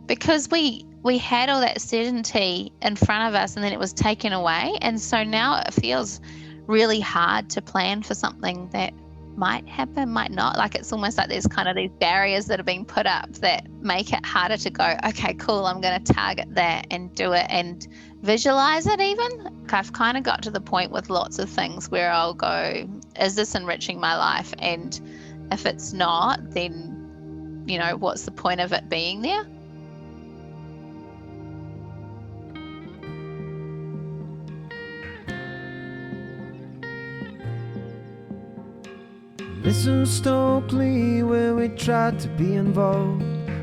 because we had all that certainty in front of us and then it was taken away. And so now it feels really hard to plan for something that might happen, might not. Like it's almost like there's kind of these barriers that have been put up that make it harder to go, okay, cool, I'm going to target that and do it and visualize it even. I've kind of got to the point with lots of things where I'll go, is this enriching my life? And if it's not, then, you know, what's the point of it being there? Listen, Stokely, where we try to be involved,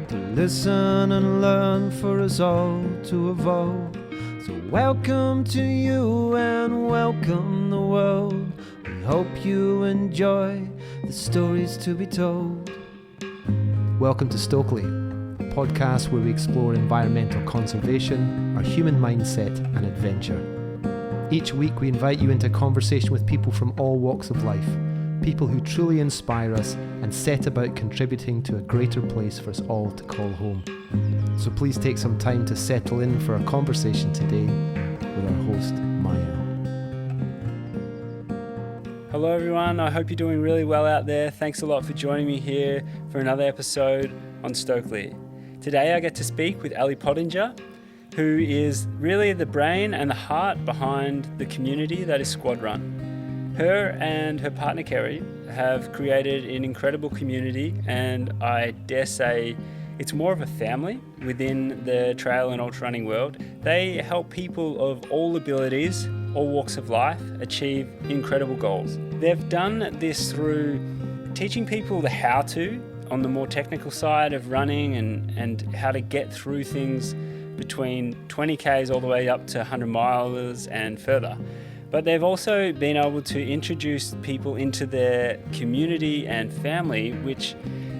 to listen and learn for us all to evolve. So welcome to you and welcome the world. We hope you enjoy the stories to be told. Welcome to Stokely, a podcast where we explore environmental conservation, our human mindset and adventure. Each week we invite you into conversation with people from all walks of life, people who truly inspire us and set about contributing to a greater place for us all to call home. So please take some time to settle in for our conversation today with our host, Maya. Hello everyone, I hope you're doing really well out there. Thanks a lot for joining me here for another episode on Stokely. Today I get to speak with Ali Pottinger, who is really the brain and the heart behind the community that is SQUADRUN. Her and her partner Kerry have created an incredible community, and I dare say it's more of a family within the trail and ultrarunning world. They help people of all abilities, all walks of life, achieve incredible goals. They've done this through teaching people the how-to on the more technical side of running and how to get through things between 20Ks all the way up to 100 miles and further. But they've also been able to introduce people into their community and family, which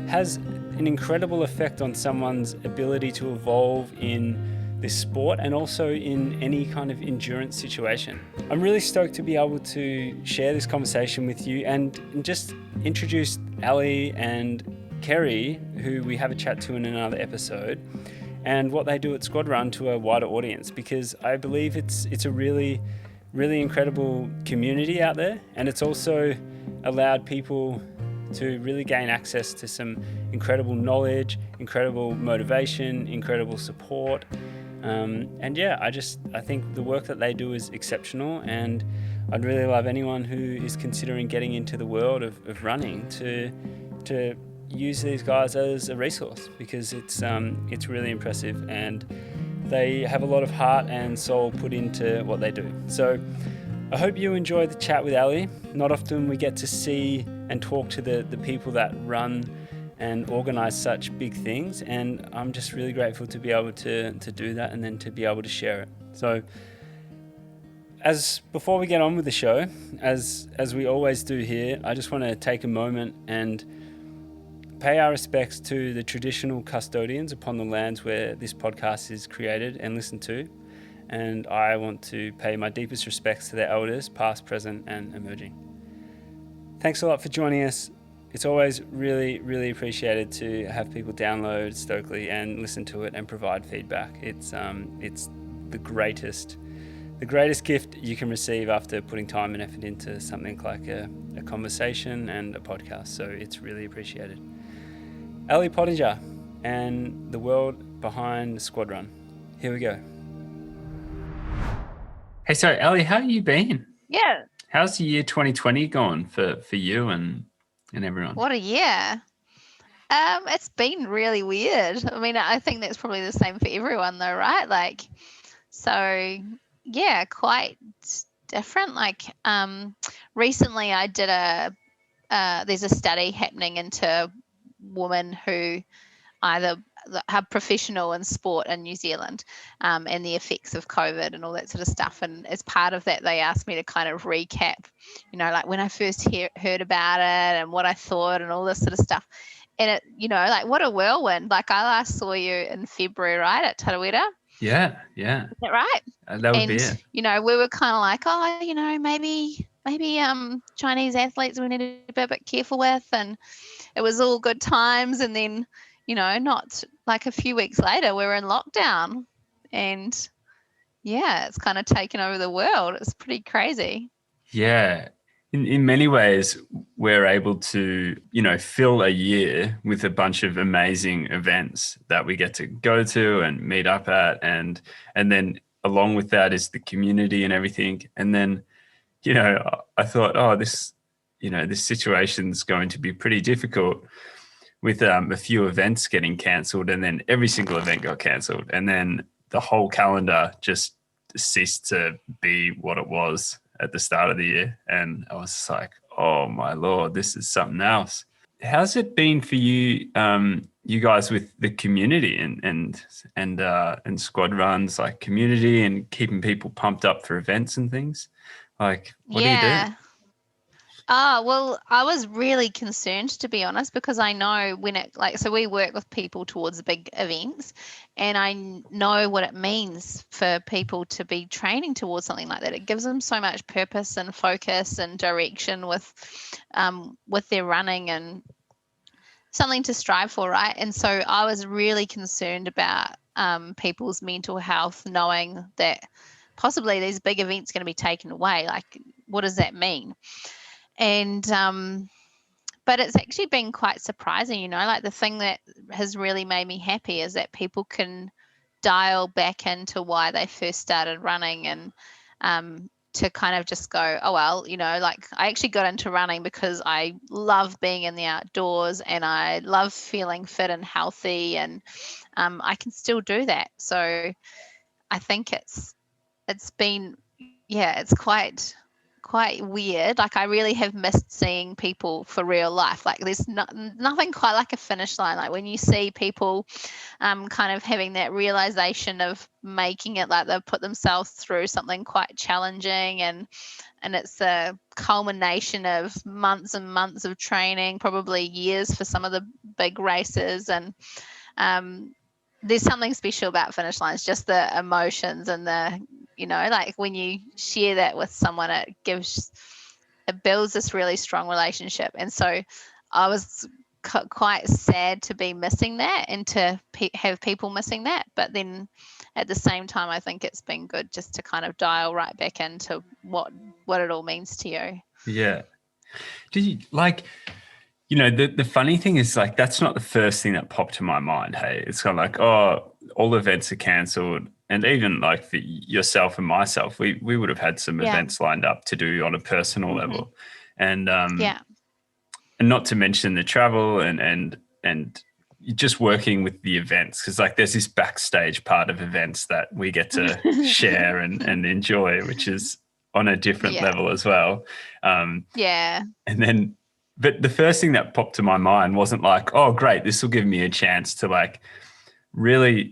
has an incredible effect on someone's ability to evolve in this sport and also in any kind of endurance situation. I'm really stoked to be able to share this conversation with you and just introduce Ali and Kerry, who we have a chat to in another episode, and what they do at SQUADRUN to a wider audience, because I believe it's a really incredible community out there, and it's also allowed people to really gain access to some incredible knowledge, incredible motivation, incredible support. And yeah, I think the work that they do is exceptional, and I'd really love anyone who is considering getting into the world of running to use these guys as a resource, because it's really impressive, and they have a lot of heart and soul put into what they do. So I hope you enjoyed the chat with Ali. Not often we get to see and talk to the people that run and organize such big things, and I'm just really grateful to be able to do that and then to be able to share it. So before we get on with the show, as we always do here, I just want to take a moment and pay our respects to the traditional custodians upon the lands where this podcast is created and listened to. And I want to pay my deepest respects to their elders, past, present, and emerging. Thanks a lot for joining us. It's always really, really appreciated to have people download Stokely and listen to it and provide feedback. It's the greatest gift you can receive after putting time and effort into something like a conversation and a podcast. So it's really appreciated. Ali Pottinger and the world behind SQUADRUN. Here we go. Hey, so Ali, how have you been? Yeah. How's the year 2020 gone for you and everyone? What a year. It's been really weird. I mean, I think that's probably the same for everyone though, right? Like, so yeah, quite different. Like, recently I did there's a study happening into women who either are professional in sport in New Zealand, and the effects of COVID and all that sort of stuff. And as part of that, they asked me to kind of recap, you know, like when I first heard about it and what I thought and all this sort of stuff. And it, you know, like what a whirlwind. Like I last saw you in February, right, at Tarawera? Yeah. Is that right? That would be it. You know, we were kind of like, oh, you know, maybe Chinese athletes we need to be a bit careful with, and it was all good times. And then, not like a few weeks later, we're in lockdown, and yeah, it's kind of taken over the world. It's pretty crazy. Yeah. In many ways, we're able to, fill a year with a bunch of amazing events that we get to go to and meet up at. And then along with that is the community and everything. And then, I thought, oh, this situation's going to be pretty difficult with a few events getting cancelled. And then every single event got cancelled. And then the whole calendar just ceased to be what it was at the start of the year. And I was just like, oh my Lord, this is something else. How's it been for you, you guys, with the community and squad runs, like community and keeping people pumped up for events and things? Like, what do you do? Well, I was really concerned, to be honest, because I know so we work with people towards big events, and I know what it means for people to be training towards something like that. It gives them so much purpose and focus and direction with their running and something to strive for, right? And so I was really concerned about people's mental health, knowing that possibly these big events are going to be taken away. Like, what does that mean? And but it's actually been quite surprising, like the thing that has really made me happy is that people can dial back into why they first started running, and to kind of just go, oh well, like I actually got into running because I love being in the outdoors and I love feeling fit and healthy, and I can still do that. So I think it's been, it's quite weird. Like, I really have missed seeing people for real life. Like, there's nothing quite like a finish line. Like when you see people kind of having that realization of making it, like they've put themselves through something quite challenging, and it's a culmination of months and months of training, probably years for some of the big races. And there's something special about finish lines, just the emotions and the, like when you share that with someone, it builds this really strong relationship. And so I was quite sad to be missing that, and to have people missing that. But then at the same time, I think it's been good just to kind of dial right back into what it all means to you. Yeah. Did you the funny thing is, like, that's not the first thing that popped to my mind. Hey, it's kind of like, oh, all events are cancelled. And even like for yourself and myself, we would have had some events lined up to do on a personal level. And and not to mention the travel and just working with the events, because like there's this backstage part of events that we get to share and enjoy, which is on a different level as well. And then, but the first thing that popped to my mind wasn't like, oh, great, this will give me a chance to like really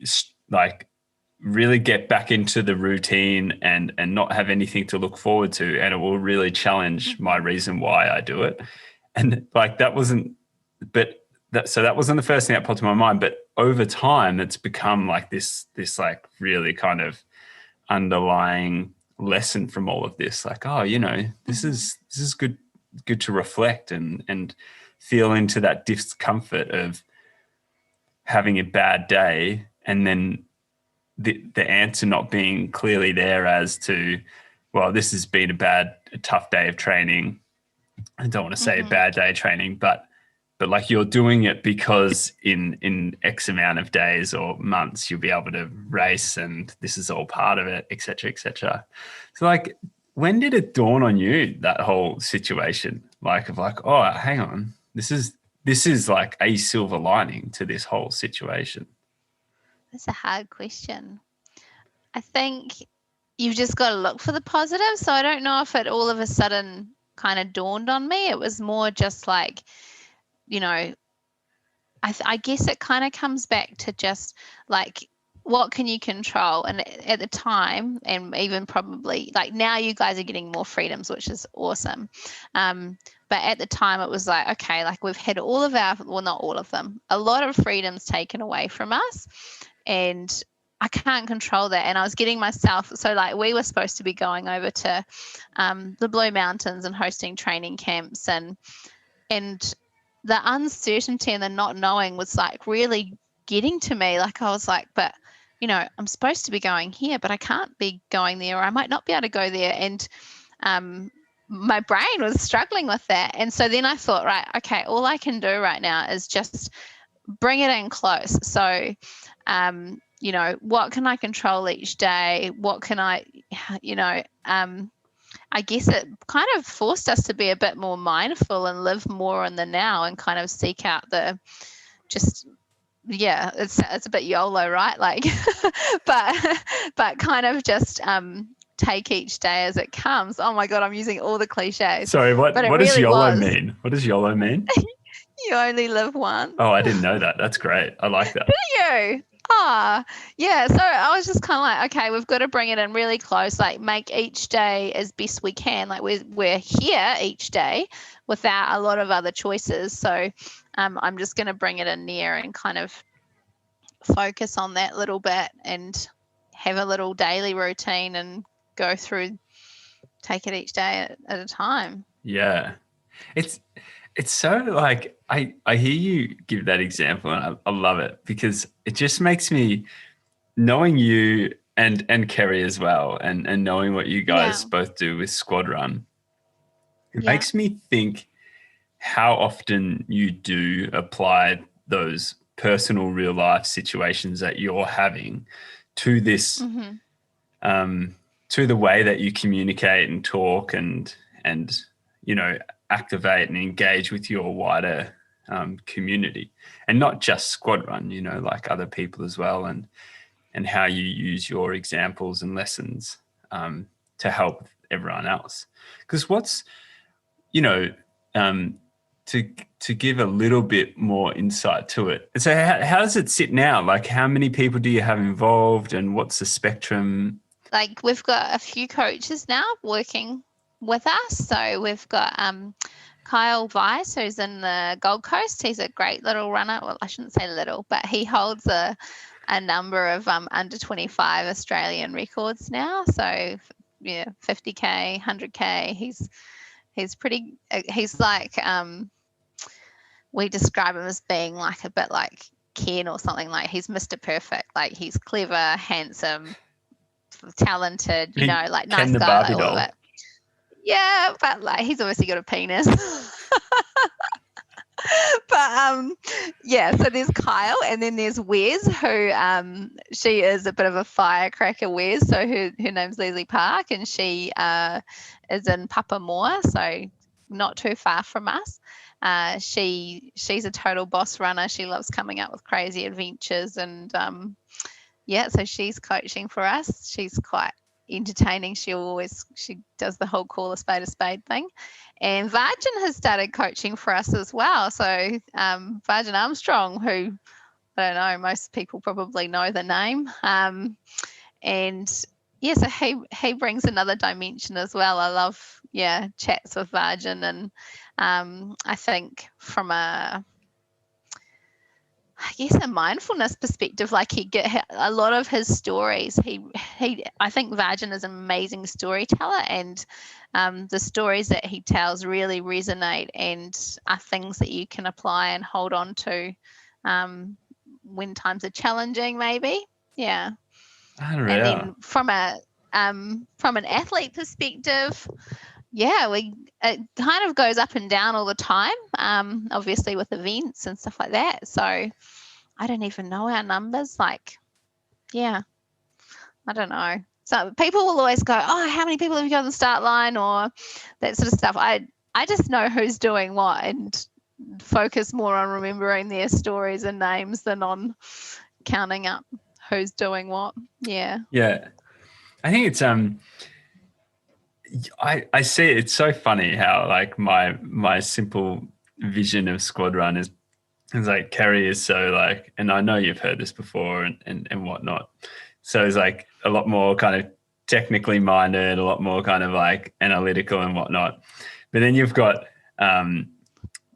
get back into the routine and not have anything to look forward to, and it will really challenge my reason why I do it. And like that wasn't the first thing that popped to my mind. But over time, it's become like this like really kind of underlying lesson from all of this. Like, oh, this is good to reflect and feel into that discomfort of having a bad day, and then the answer not being clearly there as to, well, this has been a tough day of training. I don't want to say a bad day of training, but like you're doing it because in X amount of days or months you'll be able to race, and this is all part of it, et cetera, et cetera. So like, when did it dawn on you, that whole situation? Like, of like, oh, hang on, this is like a silver lining to this whole situation. That's a hard question. I think you've just got to look for the positive. So I don't know if it all of a sudden kind of dawned on me. It was more just like, I guess it kind of comes back to just like, what can you control? And at the time, and even probably like now, you guys are getting more freedoms, which is awesome. But at the time it was like, okay, like we've had all of our, well, not all of them, a lot of freedoms taken away from us, and I can't control that. And I was getting myself, so like we were supposed to be going over to the Blue Mountains and hosting training camps, and the uncertainty and the not knowing was like really getting to me. Like I was like, but you know, I'm supposed to be going here, but I can't be going there, or I might not be able to go there. And my brain was struggling with that. And so then I thought, right, okay, all I can do right now is just bring it in close. So, you know, what can I control each day? What can I, you know, I guess it kind of forced us to be a bit more mindful and live more in the now and kind of seek out the just, yeah, it's a bit YOLO, right? Like, but kind of just take each day as it comes. Oh my God, I'm using all the cliches. Sorry, what really does YOLO mean? What does YOLO mean? You only live once. Oh, I didn't know that. That's great. I like that. Did you? Yeah. So I was just kind of like, okay, we've got to bring it in really close, like make each day as best we can. Like we're here each day without a lot of other choices. So I'm just going to bring it in near and kind of focus on that little bit and have a little daily routine and go through, take it each day at a time. Yeah. It's so like, I hear you give that example and I love it because it just makes me, knowing you and Kerry as well and knowing what you guys both do with SQUADRUN, it makes me think how often you do apply those personal real life situations that you're having to this, to the way that you communicate and talk and, you know, activate and engage with your wider community, and not just SQUADRUN, you know, like other people as well, and how you use your examples and lessons to help everyone else. Because what's, you know, to give a little bit more insight to it. So how does it sit now? Like how many people do you have involved and what's the spectrum? Like we've got a few coaches now working with us. So we've got Kyle Weiss, who's in the Gold Coast. He's a great little runner. Well, I shouldn't say little, but he holds a number of under 25 Australian records now. So yeah, 50K, 100K. He's pretty, he's like, we describe him as being like a bit like Ken or something. Like he's Mr. Perfect. Like he's clever, handsome, talented, you know, like nice guy, like all of it. Yeah, but like he's obviously got a penis. But yeah, so there's Kyle and then there's Wes, who she is a bit of a firecracker, Wes. So her name's Leslie Park and she is in Papamoa, so not too far from us. She's a total boss runner. She loves coming up with crazy adventures and yeah, so she's coaching for us. She's quite entertaining. She does the whole call a spade thing. And Varjan has started coaching for us as well. So Varjan Armstrong, who I don't know, most people probably know the name. And yeah, so he brings another dimension as well. I love chats with Varjan, and I think from a mindfulness perspective, like he get a lot of his stories. I think Varjan is an amazing storyteller, and the stories that he tells really resonate and are things that you can apply and hold on to when times are challenging, maybe. Yeah. And then from an athlete perspective, it kind of goes up and down all the time, obviously with events and stuff like that. So I don't even know our numbers. Like, I don't know. So people will always go, oh, how many people have you got on the start line or that sort of stuff. I just know who's doing what and focus more on remembering their stories and names than on counting up who's doing what. Yeah. Yeah. I think it's I see it. It's so funny how like my simple vision of SQUADRUN is like Kerry is so like, and I know you've heard this before and whatnot. So it's like a lot more kind of technically minded, a lot more kind of like analytical and whatnot. But then you've got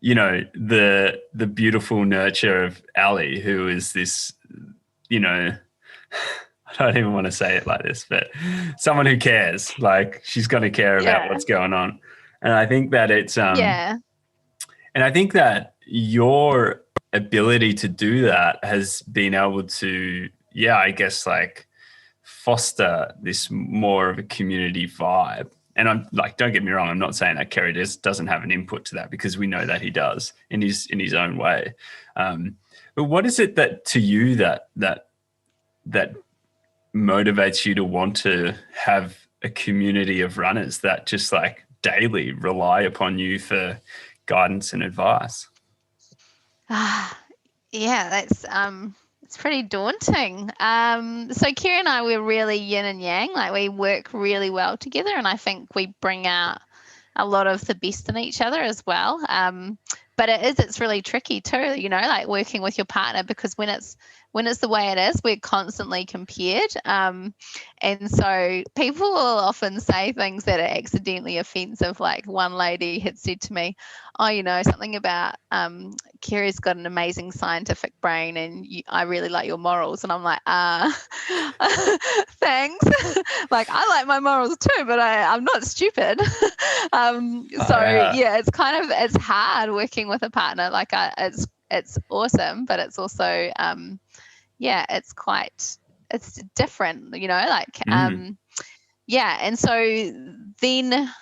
you know, the beautiful nurture of Ali, who is this, you know, I don't even want to say it like this, but someone who cares, like she's going to care about what's going on. And I think that it's, and I think that, your ability to do that has been able to, I guess, like foster this more of a community vibe. And I'm like, don't get me wrong, I'm not saying that Kerry doesn't have an input to that, because we know that he does in his own way. But what is it that to you that motivates you to want to have a community of runners that just like daily rely upon you for guidance and advice? Yeah, that's it's pretty daunting. So Kerry and I, we're really yin and yang. Like, we work really well together, and I think we bring out a lot of the best in each other as well. But it's really tricky too, you know, like working with your partner, because when it's the way it is, we're constantly compared. And so people will often say things that are accidentally offensive. Like, one lady had said to me, oh, you know, something about Kerry's got an amazing scientific brain, and I really like your morals. And I'm like, thanks. Like, I like my morals too, but I'm not stupid. It's hard working with a partner. Like, it's awesome, but it's also it's different, you know, like and so then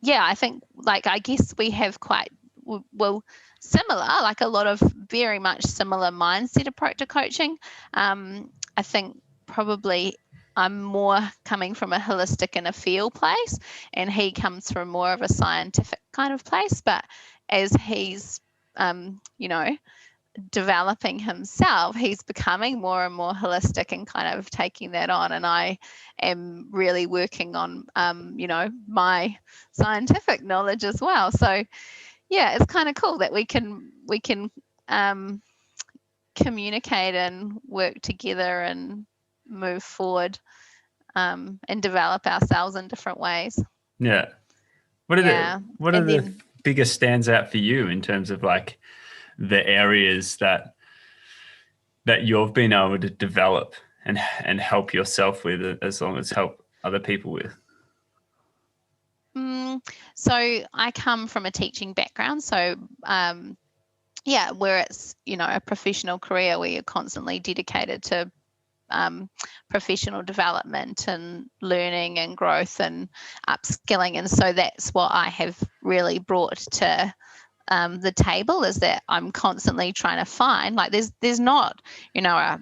I think, like, I guess we have quite similar, like a lot of very much similar mindset approach to coaching. I think probably I'm more coming from a holistic and a feel place, and he comes from more of a scientific kind of place. But as he's, you know, developing himself, he's becoming more and more holistic and kind of taking that on. And I am really working on, you know, my scientific knowledge as well. So yeah, it's kind of cool that we can communicate and work together and move forward and develop ourselves in different ways. Yeah. What are the biggest stands out for you in terms of like the areas that you've been able to develop and help yourself with, as long as help other people with? So I come from a teaching background. So where it's, you know, a professional career where you're constantly dedicated to professional development and learning and growth and upskilling. And so that's what I have really brought to the table, is that I'm constantly trying to find, like, there's not, you know, a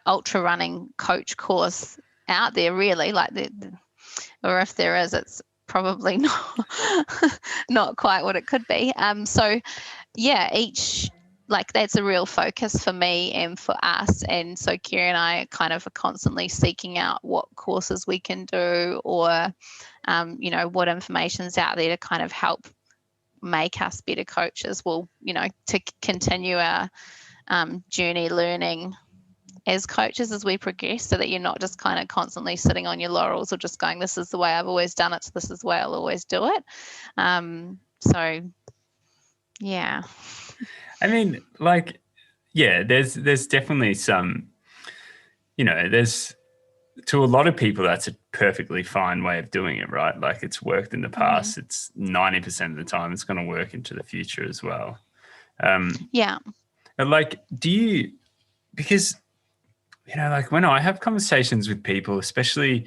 ultra running coach course out there really, like, or if there is, it's probably not quite what it could be. So yeah, that's a real focus for me and for us. And so Kerry and I kind of are constantly seeking out what courses we can do, or you know, what information's out there to kind of help make us better coaches. Well, you know, to continue our journey learning as coaches as we progress, so that you're not just kind of constantly sitting on your laurels or just going, this is the way I've always done it, so this is the way I'll always do it. So yeah. I mean, like, yeah, there's definitely some, you know, there's, to a lot of people, that's a perfectly fine way of doing it, right? Like, it's worked in the past. It's 90% of the time it's going to work into the future as well. Like, because, you know, like when I have conversations with people, especially,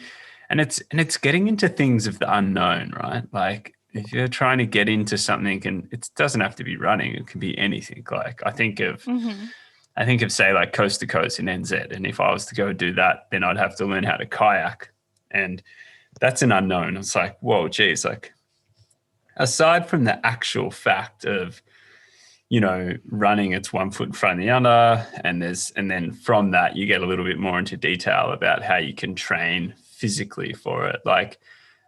and it's getting into things of the unknown, right? Like, if you're trying to get into something, and it doesn't have to be running, it can be anything. Like, I think of say like coast to coast in NZ, and if I was to go do that, then I'd have to learn how to kayak, and that's an unknown. It's like, whoa, geez, like, aside from the actual fact of, you know, running, it's 1 foot in front of the other, and then from that you get a little bit more into detail about how you can train physically for it. Like,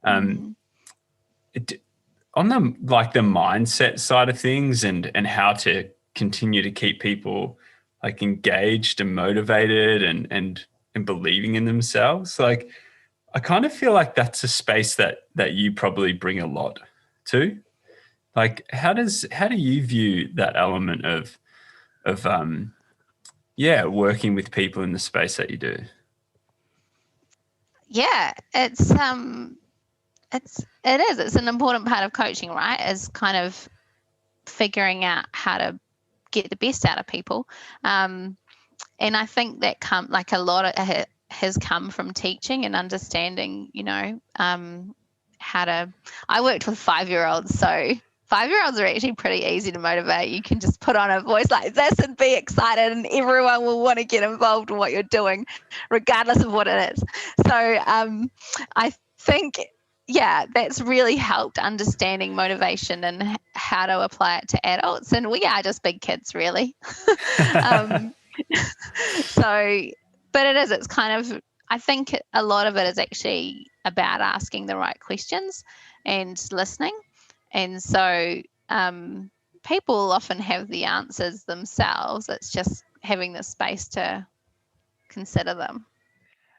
on the, like, the mindset side of things, and how to continue to keep people like engaged and motivated and believing in themselves. Like, I kind of feel like that's a space that you probably bring a lot to. Like, how do you view that element of working with people in the space that you do? Yeah, it is. It's an important part of coaching, right? Is kind of figuring out how to get the best out of people. And I think that a lot of it has come from teaching and understanding, how to. I worked with 5-year-olds, so 5-year-olds are actually pretty easy to motivate. You can just put on a voice like this and be excited, and everyone will want to get involved in what you're doing, regardless of what it is. So I think, that's really helped understanding motivation and how to apply it to adults. And we are just big kids, really. But it's kind of, I think a lot of it is actually about asking the right questions and listening. And so people often have the answers themselves. It's just having the space to consider them.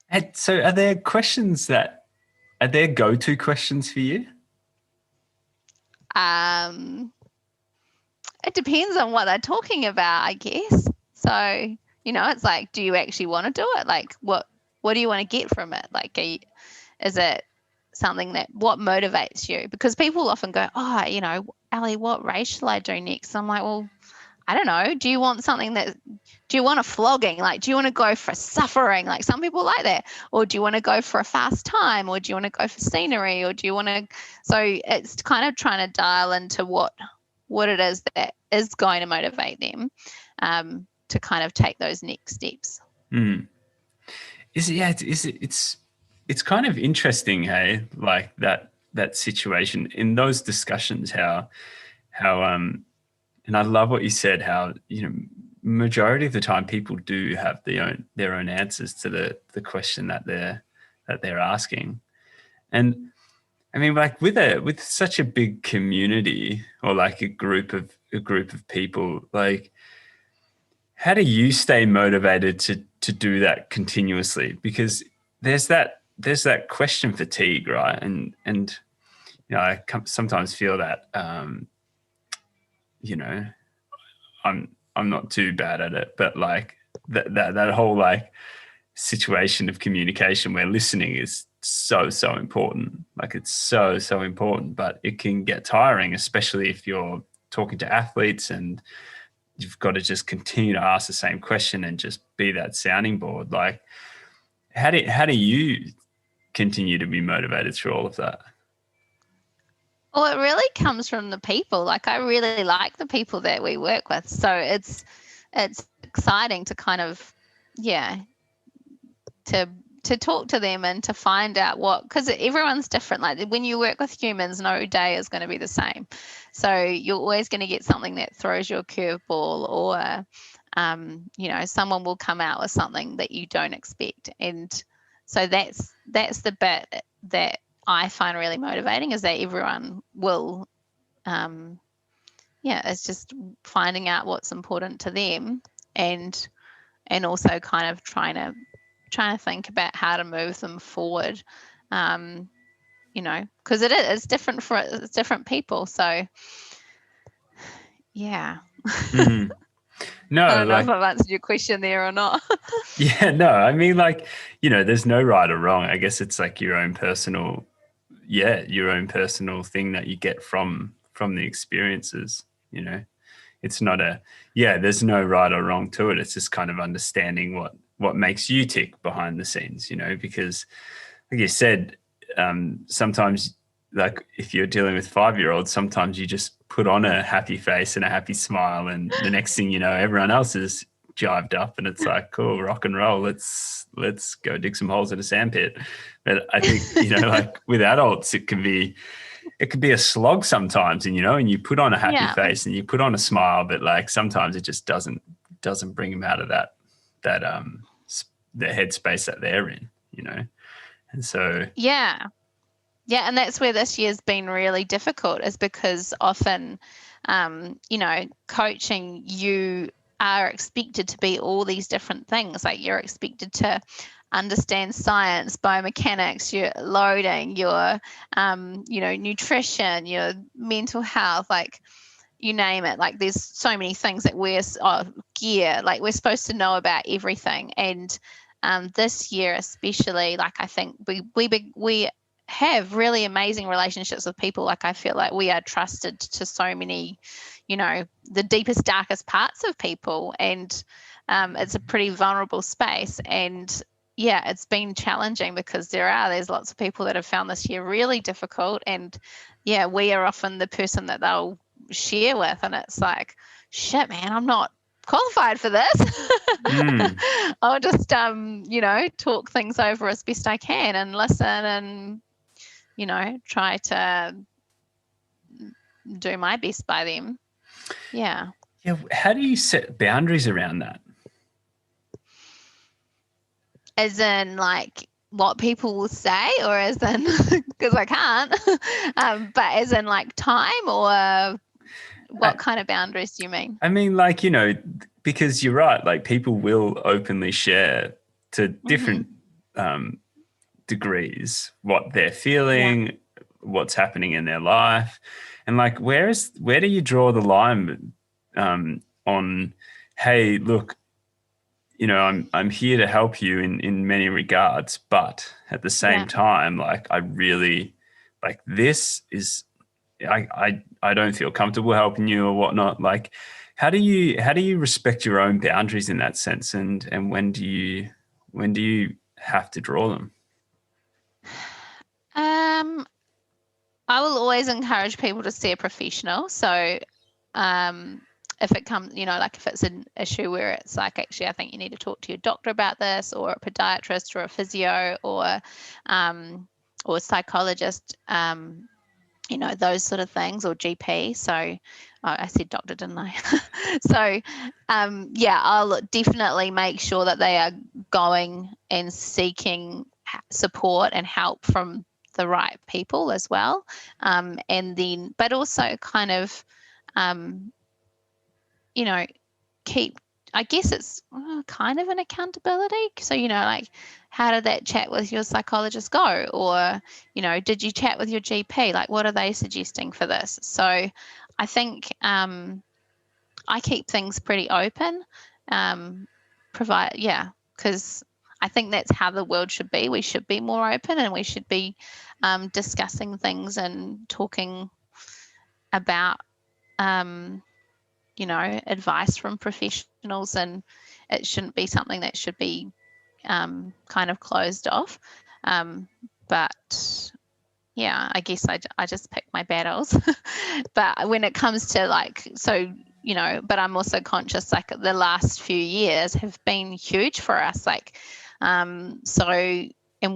And so are there go-to questions for you? It depends on what they're talking about, I guess. So, it's like, do you actually want to do it? Like, what do you want to get from it? Like, is it something what motivates you? Because people often go, oh, Ali, what race shall I do next? I'm like, well, I don't know. Do you want do you want a flogging? Like, do you want to go for suffering? Like, some people like that. Or do you want to go for a fast time? Or do you want to go for scenery? Or do you want to, so it's kind of trying to dial into what it is that is going to motivate them to kind of take those next steps. It's kind of interesting, hey, like that situation in those discussions, how and I love what you said, how, majority of the time people do have their own answers to the question that they're asking. And I mean, like with such a big community, or like a group of people, like, how do you stay motivated to do that continuously? Because there's that question fatigue, right? And I sometimes feel that I'm not too bad at it, but like that whole like situation of communication where listening is so important. Like, it's so important, but it can get tiring, especially if you're talking to athletes and you've got to just continue to ask the same question and just be that sounding board. Like, how do you continue to be motivated through all of that? Well, it really comes from the people. Like, I really like the people that we work with. So it's exciting to kind of, to talk to them and to find out because everyone's different. Like, when you work with humans, no day is going to be the same. So you're always going to get something that throws you a curveball, or, someone will come out with something that you don't expect. And so that's the bit that I find really motivating, is that everyone will, it's just finding out what's important to them, and also kind of trying to think about how to move them forward, because it's different for different people. So, yeah. No, I don't know if I've answered your question there or not. Yeah, no, I mean, like, there's no right or wrong. I guess it's like your own personal thing that you get from the experiences. It's not there's no right or wrong to it. It's just kind of understanding what makes you tick behind the scenes, because like you said, sometimes, like, if you're dealing with 5-year-olds, sometimes you just put on a happy face and a happy smile, and the next thing you know, everyone else is jived up, and it's like, cool, rock and roll, let's go dig some holes in a sandpit. But I think, like with adults, it can be a slog sometimes, and and you put on a happy face and you put on a smile, but like sometimes it just doesn't bring them out of that the headspace that they're in, and so and that's where this year's been really difficult, is because often coaching, you are expected to be all these different things. Like, you're expected to understand science, biomechanics, your loading, your nutrition, your mental health, like, you name it. Like, there's so many things that gear, like, we're supposed to know about everything. And this year especially, like, I think we have really amazing relationships with people. Like, I feel like we are trusted to so many, the deepest, darkest parts of people, and it's a pretty vulnerable space. And yeah, it's been challenging because there's lots of people that have found this year really difficult, and yeah, we are often the person that they'll share with, and it's like, shit, man, I'm not qualified for this. I'll just talk things over as best I can and listen and try to do my best by them. Yeah. How do you set boundaries around that? As in, like, what people will say, or as in, because I can't, but as in, like, time, or what kind of boundaries do you mean? I mean, like, because you're right, like, people will openly share to different degrees what they're feeling, what's happening in their life. And, like, where do you draw the line on, hey, look, I'm here to help you in many regards, but at the same time, like, I really, like, this is, I don't feel comfortable helping you or whatnot. Like, how do you respect your own boundaries in that sense, and when do you have to draw them? I will always encourage people to see a professional. So if it comes, like, if it's an issue where it's like, actually, I think you need to talk to your doctor about this, or a podiatrist, or a physio, or a psychologist, those sort of things, or GP. So I said doctor, didn't I? So I'll definitely make sure that they are going and seeking support and help from the right people as well. And then, but also kind of, keep, I guess it's kind of an accountability. So, like, how did that chat with your psychologist go? Or, did you chat with your GP? Like, what are they suggesting for this? So I think I keep things pretty open, because I think that's how the world should be. We should be more open, and we should be discussing things and talking about advice from professionals, and it shouldn't be something that should be kind of closed off. But yeah, I guess I just pick my battles. But when it comes to, like, but I'm also conscious, like, the last few years have been huge for us. Like, and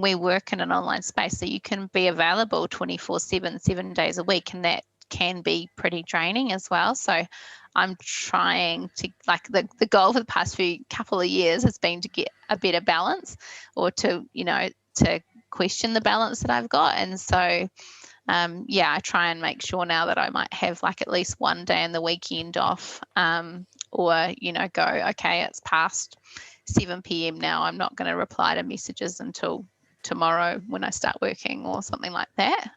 we work in an online space, so you can be available 24/7, 7 days a week, and that can be pretty draining as well. So I'm trying to, like, the goal for the past couple of years has been to get a better balance, or to question the balance that I've got. And so I try and make sure now that I might have, like, at least one day in the weekend off, or go, okay, it's past 7 p.m. now, I'm not going to reply to messages until tomorrow when I start working, or something like that.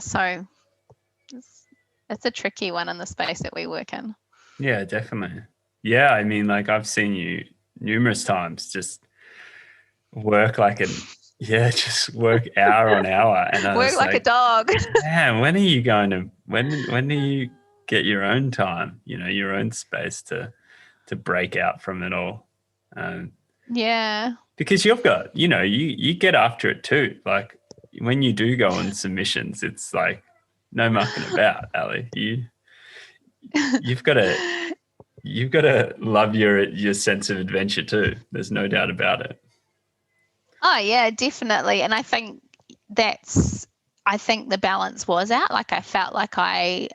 So it's a tricky one in the space that we work in. Yeah, definitely. Yeah, I mean, like, I've seen you numerous times just work just work hour on hour, and I work like a dog. Man, when are you going to when do you get your own time, your own space to break out from it all? Because you've got, you get after it too. Like, when you do go on submissions, it's like no mucking about, Ali. You've got to love your sense of adventure too. There's no doubt about it. Oh yeah, definitely. And I think the balance was out. Like, I felt like I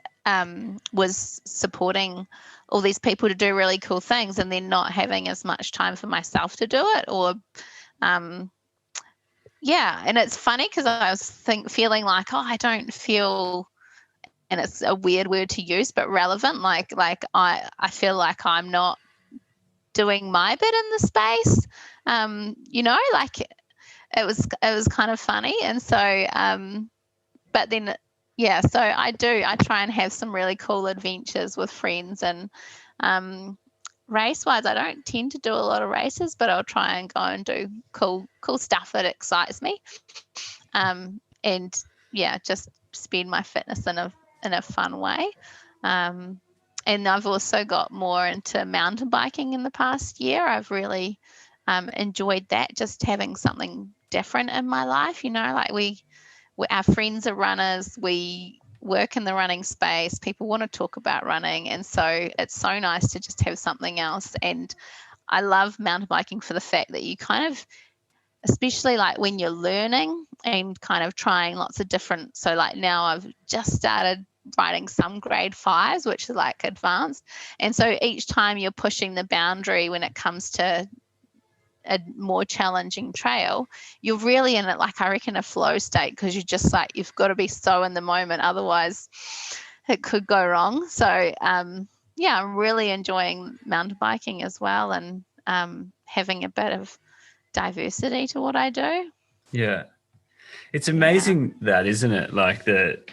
was supporting all these people to do really cool things, and then not having as much time for myself to do it. Or and it's funny because I was feeling like, I don't feel, and it's a weird word to use, but relevant. Like I feel like I'm not doing my bit in the space. Like, it was kind of funny. And so but then so I try and have some really cool adventures with friends. And race wise, I don't tend to do a lot of races, but I'll try and go and do cool stuff that excites me, and just spend my fitness in a fun way. And I've also got more into mountain biking in the past year. I've really enjoyed that, just having something different in my life. Like our friends are runners. We work in the running space. People want to talk about running. And so it's so nice to just have something else. And I love mountain biking for the fact that you kind of, especially like when you're learning and kind of trying lots of different, so like now I've just started riding some grade 5s, which is like advanced. And so each time you're pushing the boundary when it comes to a more challenging trail, you're really in it, like I reckon, a flow state, because you're just like, you've got to be so in the moment, otherwise it could go wrong. So yeah, I'm really enjoying mountain biking as well, and having a bit of diversity to what I do. Yeah. It's amazing that, isn't it? Like that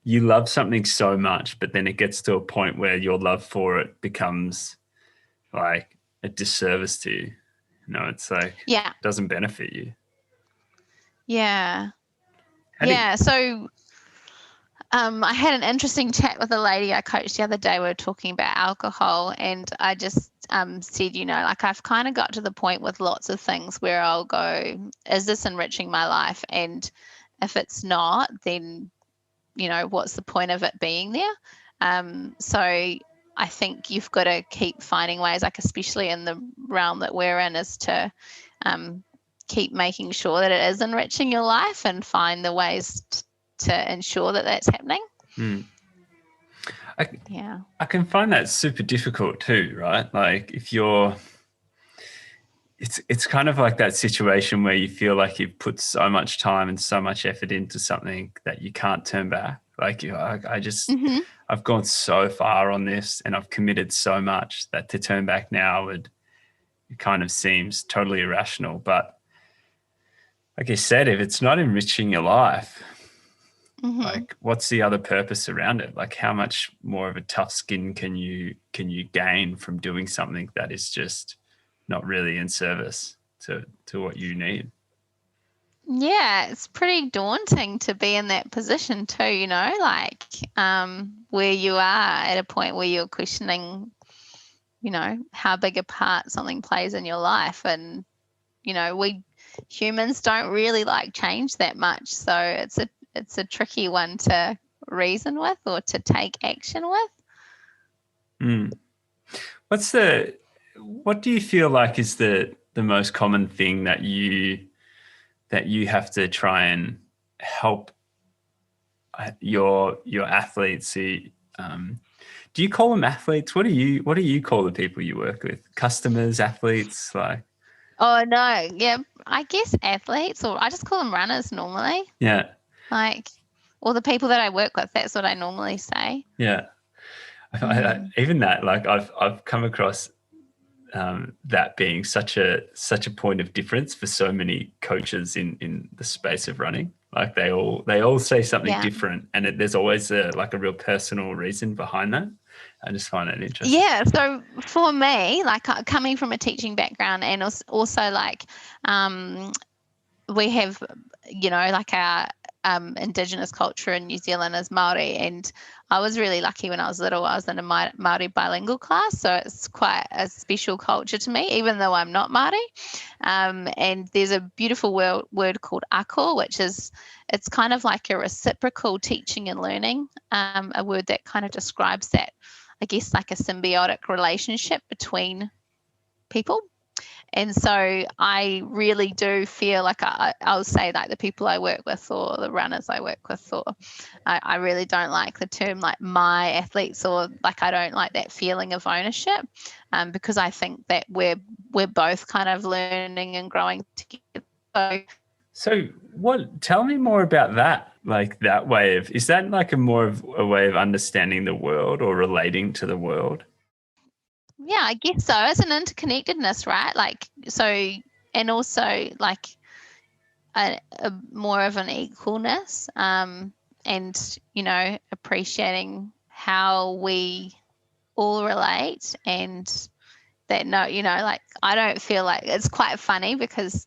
you love something so much, but then it gets to a point where your love for it becomes like a disservice to you. It's like, it doesn't benefit you. Yeah. So I had an interesting chat with a lady I coached the other day. We were talking about alcohol, and I just said, like I've kind of got to the point with lots of things where I'll go, is this enriching my life? And if it's not, then, what's the point of it being there? So I think you've got to keep finding ways, like especially in the realm that we're in, is to keep making sure that it is enriching your life and find the ways to ensure that that's happening. I can find that super difficult too, right? Like if it's kind of like that situation where you feel like you've put so much time and so much effort into something that you can't turn back. Like I've gone so far on this and I've committed so much that to turn back now it kind of seems totally irrational. But like you said, if it's not enriching your life, like what's the other purpose around it? Like how much more of a tough skin can you gain from doing something that is just not really in service to what you need? Yeah, it's pretty daunting to be in that position too, like where you are at a point where you're questioning, how big a part something plays in your life. And, we humans don't really like change that much. So it's a tricky one to reason with or to take action with. What do you feel like is the most common thing that you have to try and help your athletes? Do you call them athletes? What do you call the people you work with? Customers, athletes, like? Oh no, yeah, I guess athletes, or I just call them runners normally. Yeah. Like, or the people that I work with, that's what I normally say. Yeah. Even that, like I've come across that being such a point of difference for so many coaches in the space of running. Like they all say something different, and there's always a real personal reason behind that. I just find it interesting. Yeah. So for me, like coming from a teaching background, and also like we have, like our Indigenous culture in New Zealand is Māori, and I was really lucky when I was little. I was in a Māori bilingual class, so it's quite a special culture to me, even though I'm not Māori. And there's a beautiful word called ako, it's kind of like a reciprocal teaching and learning, a word that kind of describes that, I guess, like a symbiotic relationship between people. And so I really do feel like I'll say like the people I work with or the runners I work with, or I really don't like the term like my athletes, or like I don't like that feeling of ownership, because I think that we're both kind of learning and growing together. So tell me more about that, like that way of, is that like more of a way of understanding the world or relating to the world? Yeah, I guess so. It's an interconnectedness, right? Like, so, and also like a more of an equalness, and, appreciating how we all relate, and that, like, I don't feel like, it's quite funny because,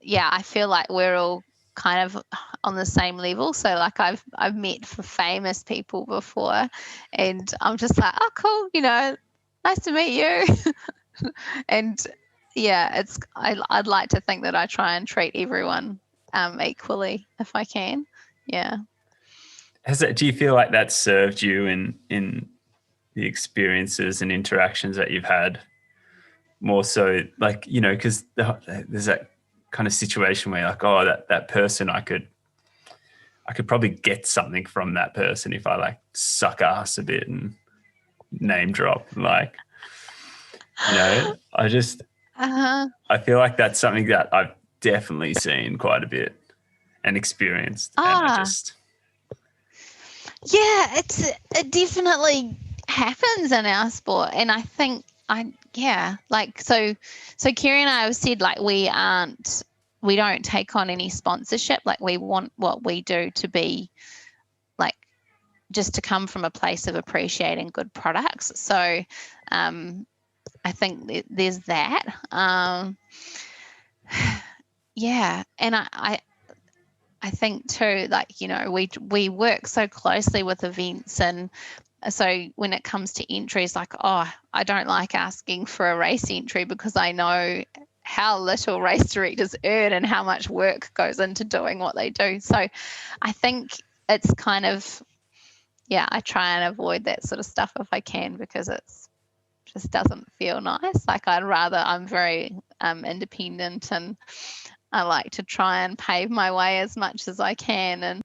I feel like we're all kind of on the same level. So like I've met for famous people before, and I'm just like, oh cool, nice to meet you. And yeah, I'd like to think that I try and treat everyone equally if I can. Yeah. Do you feel like that served you in the experiences and interactions that you've had more so, like, because there's that kind of situation where you're like, oh, that person, I could probably get something from that person if I like suck ass a bit and name drop, like, I just I feel like that's something that I've definitely seen quite a bit and experienced. And yeah, it definitely happens in our sport, and I think so Kerry and I have said like we don't take on any sponsorship. Like we want what we do to be like just to come from a place of appreciating good products. So I think there's that. Yeah, and I think too, like, we work so closely with events, and so when it comes to entries, like, oh, I don't like asking for a race entry because I know how little race directors earn and how much work goes into doing what they do. So I think it's kind of, I try and avoid that sort of stuff if I can, because it's just doesn't feel nice. Like I'm very independent, and I like to try and pave my way as much as I can.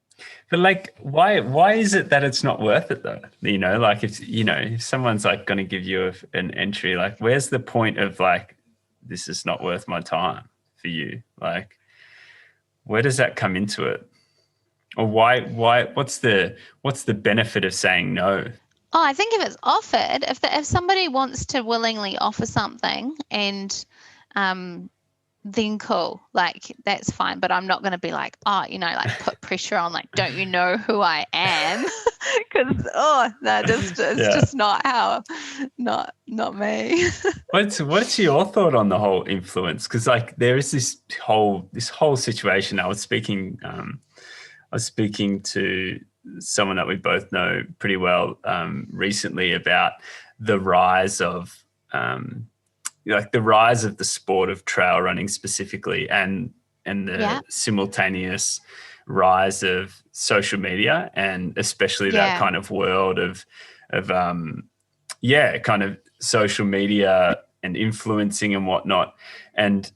But like, why is it that it's not worth it though? Like if someone's like going to give you an entry, like where's the point of like, this is not worth my time for you? Like, where does that come into it? Or why, what's the benefit of saying no? Oh, I think if it's offered, if somebody wants to willingly offer something, and then cool, like that's fine. But I'm not going to be like, oh, like put pressure on, like, don't you know who I am? Because just not how, not me. What's your thought on the whole influence? Because like there is this whole situation. I was speaking to someone that we both know pretty well recently about the rise of the sport of trail running specifically, and the simultaneous rise of social media, and especially that kind of world of kind of social media and influencing and whatnot, and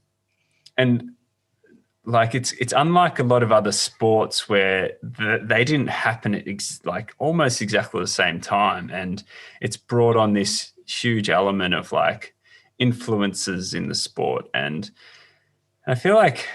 like it's unlike a lot of other sports where they didn't happen at like almost exactly the same time, and it's brought on this huge element of like influences in the sport. And I feel like,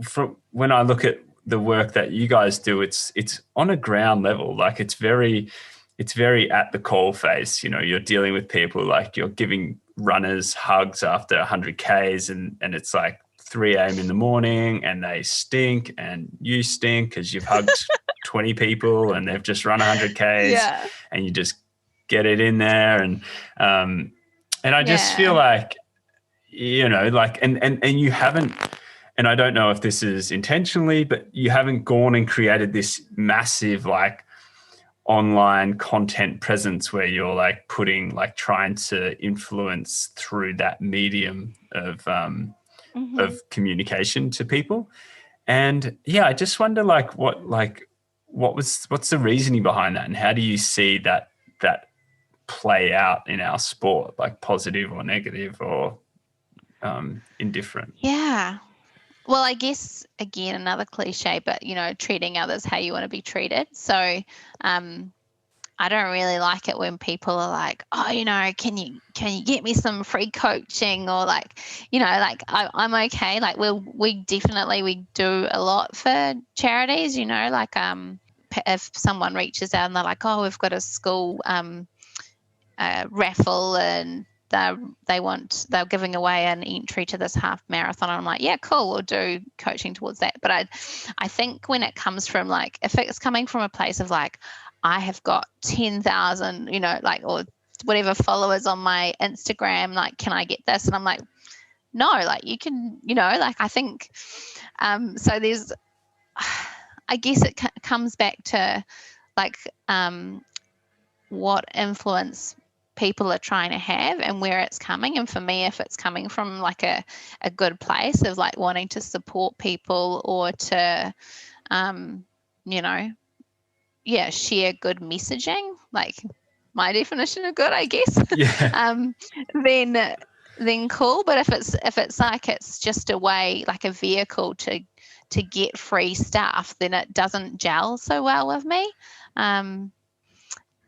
from when I look at the work that you guys do, it's on a ground level. Like it's very at the coal face. You're dealing with people, like you're giving runners hugs after 100 Ks, and it's like 3 a.m. in the morning, and they stink, and you stink because you've hugged 20 people and they've just run 100 Ks, and you just get it in there. And I just feel like, like, and you haven't, and I don't know if this is intentionally, but you haven't gone and created this massive like online content presence where you're like trying to influence through that medium of communication to people. And I just wonder what's the reasoning behind that, and how do you see that play out in our sport, like positive or negative or indifferent? Well, I guess again another cliche, but treating others how you want to be treated. So I don't really like it when people are like, oh, can you get me some free coaching, or like, like I'm okay. Like we definitely do a lot for charities, like if someone reaches out and they're like, oh, we've got a school raffle, and they're giving away an entry to this half marathon. I'm like, yeah, cool, we'll do coaching towards that. But I think when it comes from like, if it's coming from a place of like, I have got 10,000, like, or whatever followers on my Instagram, like, can I get this? And I'm like, no, like you can, like I think, so there's, I guess it comes back to like what influence people are trying to have and where it's coming. And for me, if it's coming from like a good place of like wanting to support people or to, share good messaging, like my definition of good, I guess, Yeah. then cool. But if it's like it's just a way, like a vehicle to get free stuff, then it doesn't gel so well with me. So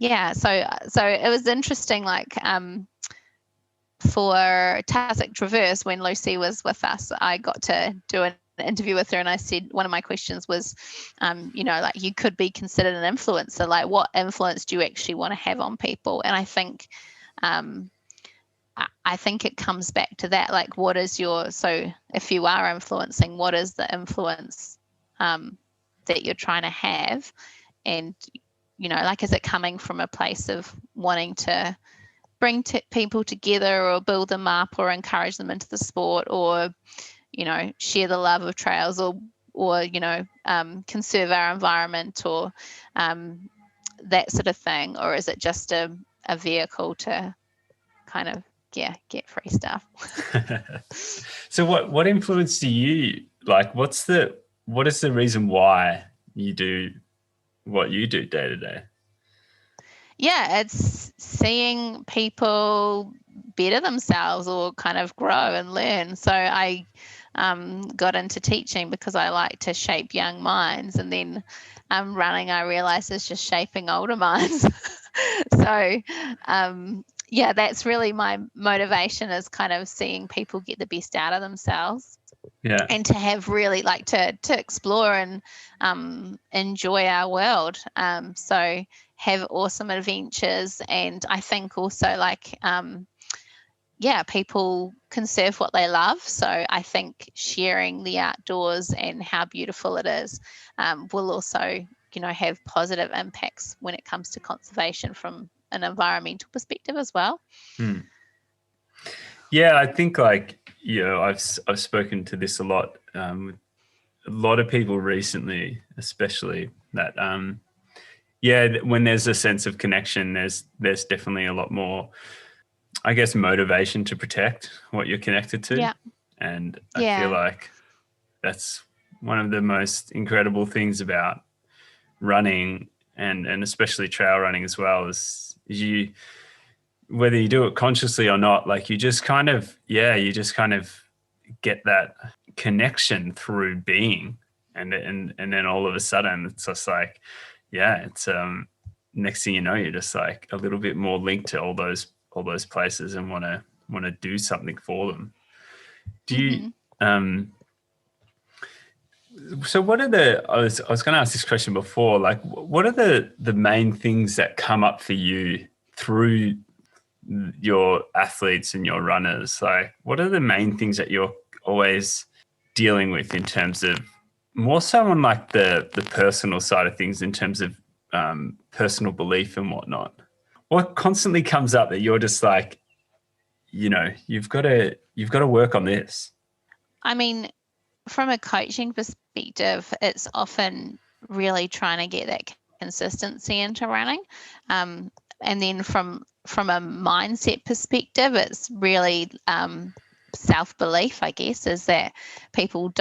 it was interesting, like for Tastic Traverse, when Lucy was with us, I got to do an interview with her, and I said one of my questions was, like you could be considered an influencer. Like, what influence do you actually want to have on people? And I think it comes back to that. Like, what is so if you are influencing, what is the influence that you're trying to have? And like, is it coming from a place of wanting to bring people together or build them up or encourage them into the sport, or share the love of trails, or conserve our environment, or that sort of thing? Or is it just a vehicle to kind of get free stuff? So what influence do you like? What is the reason why you do what you do day to day? Yeah, it's seeing people better themselves or kind of grow and learn. So I got into teaching because I like to shape young minds, and then running, I realized, is just shaping older minds. So that's really my motivation, is kind of seeing people get the best out of themselves. Yeah. And to have really like to explore and enjoy our world. So have awesome adventures. And I think also like, people conserve what they love. So I think sharing the outdoors and how beautiful it is will also, have positive impacts when it comes to conservation from an environmental perspective as well. Yeah, I think like, I've spoken to this a lot with a lot of people recently, especially that, when there's a sense of connection, there's definitely a lot more, I guess, motivation to protect what you're connected to. Yeah. And I feel like that's one of the most incredible things about running and especially trail running as well, is you, whether you do it consciously or not, like you just kind of get that connection through being, and then all of a sudden it's just like, it's next thing you know, you're just like a little bit more linked to all those places and want to do something for them. Do you so what are I was going to ask this question before, like what are the main things that come up for you through your athletes and your runners? Like, what are the main things that you're always dealing with in terms of, more so on like the personal side of things, in terms of personal belief and whatnot? What constantly comes up that you're just like, you've got to work on this? I mean, from a coaching perspective, it's often really trying to get that consistency into running. And then from a mindset perspective, it's really self-belief, I guess, is that people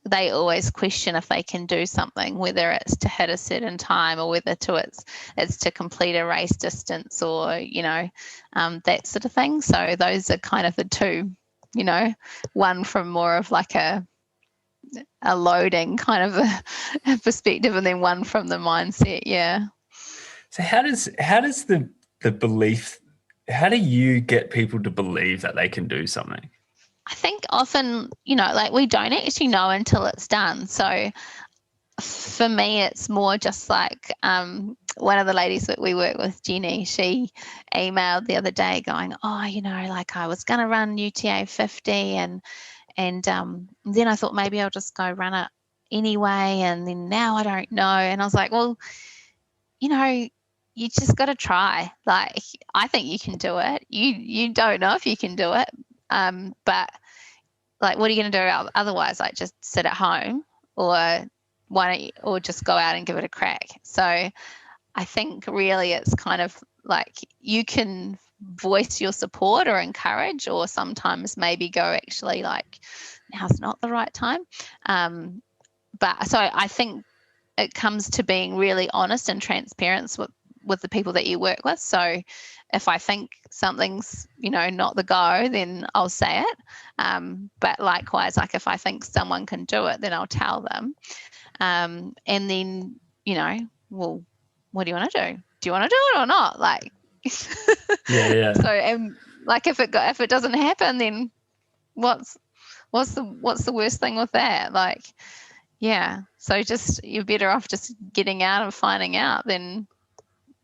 they always question if they can do something, whether it's to hit a certain time or whether it's to complete a race distance, or, that sort of thing. So those are kind of the two, one from more of like a loading kind of a perspective, and then one from the mindset. Yeah. So how does the belief, how do you get people to believe that they can do something? I think often, like we don't actually know until it's done. So for me, it's more just like one of the ladies that we work with, Jenny, she emailed the other day going, like I was going to run UTA 50 and then I thought maybe I'll just go run it anyway. And then now I don't know. And I was like, well, you just got to try. Like, I think you can do it. You don't know if you can do it. But like, what are you going to do otherwise? Like, just sit at home, or why don't you, or just go out and give it a crack? So I think really it's kind of like you can voice your support or encourage, or sometimes maybe go, actually, like, now's not the right time. But so I think it comes to being really honest and transparent with the people that you work with. So if I think something's, not the go, then I'll say it. But likewise, like, if I think someone can do it, then I'll tell them. And then, well, what do you want to do? Do you want to do it or not? Like, Yeah. So, and like, if it doesn't happen, then what's the worst thing with that? Like, yeah. So just, you're better off just getting out and finding out than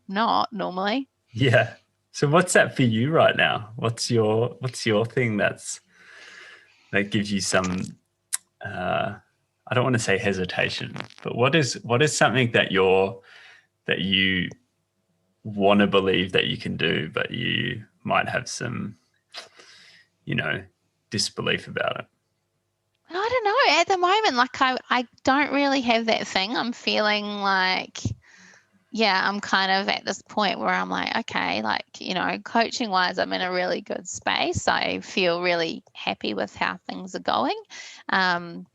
not normally. Yeah. So what's that for you right now? What's your thing that gives you some, I don't want to say hesitation, but what is something that you want to believe that you can do, but you might have some, disbelief about it? I don't know. At the moment, like, I don't really have that thing. I'm feeling like, yeah, I'm kind of at this point where I'm like, okay, like, coaching wise, I'm in a really good space. I feel really happy with how things are going. And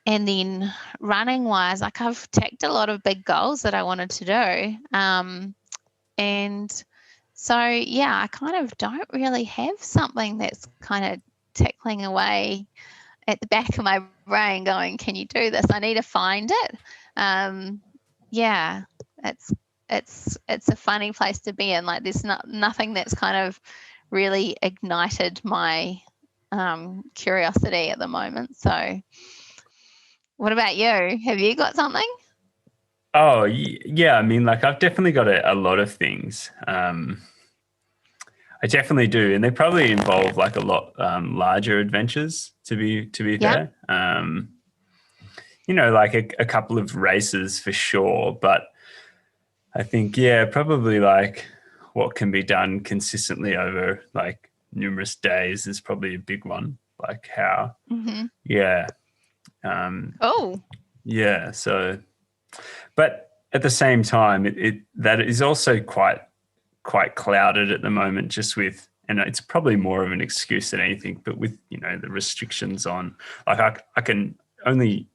then running wise, like, I've ticked a lot of big goals that I wanted to do. And so, yeah, I kind of don't really have something that's kind of tickling away at the back of my brain going, can you do this? I need to find it. Yeah, it's a funny place to be in. Like, there's nothing that's kind of really ignited my curiosity at the moment. So what about you? Have you got something? Oh, yeah. I mean, like, I've definitely got a lot of things. I definitely do, and they probably involve like a lot larger adventures. To be Yeah. fair, like a couple of races for sure. But I think, yeah, probably like what can be done consistently over like numerous days is probably a big one. Like how, yeah, Oh, yeah. So, but at the same time, that is also quite clouded at the moment, just with, and it's probably more of an excuse than anything, but with, the restrictions on, like, I can only,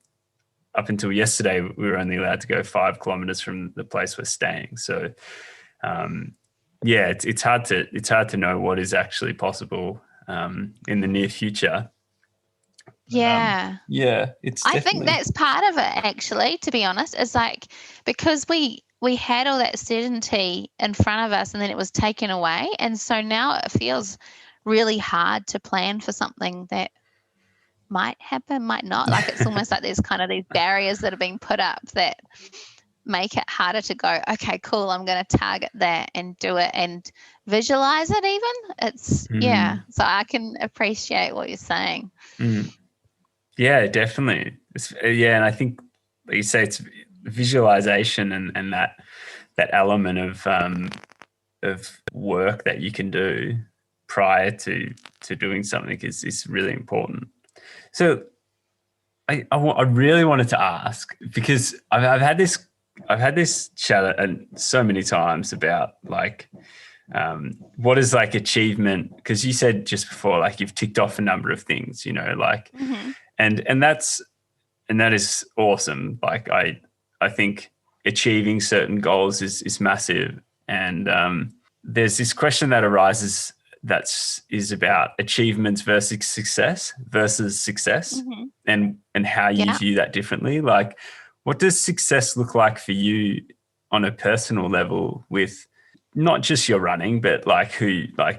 up until yesterday, we were only allowed to go 5 kilometers from the place we're staying. So, yeah, it's hard to know what is actually possible in the near future. yeah. Yeah, it's I definitely. think that's part of it, actually, to be honest. Is like, because we had all that certainty in front of us and then it was taken away. And so now it feels really hard to plan for something that might happen, might not. Like, it's almost like there's kind of these barriers that are being put up that make it harder to go, okay, cool, I'm going to target that and do it and visualize it even. It's, yeah. So I can appreciate what you're saying. Yeah, definitely. Yeah, and I think, like you say, it's visualization and that element of work that you can do prior to doing something is really important. So I really wanted to ask, because I've had this chat so many times about like what is like achievement, because you said just before, like, you've ticked off a number of things, like and that is awesome. Like, I think achieving certain goals is massive, and there's this question that arises is about achievements versus success and how you view that differently. Like, what does success look like for you on a personal level, with not just your running, but like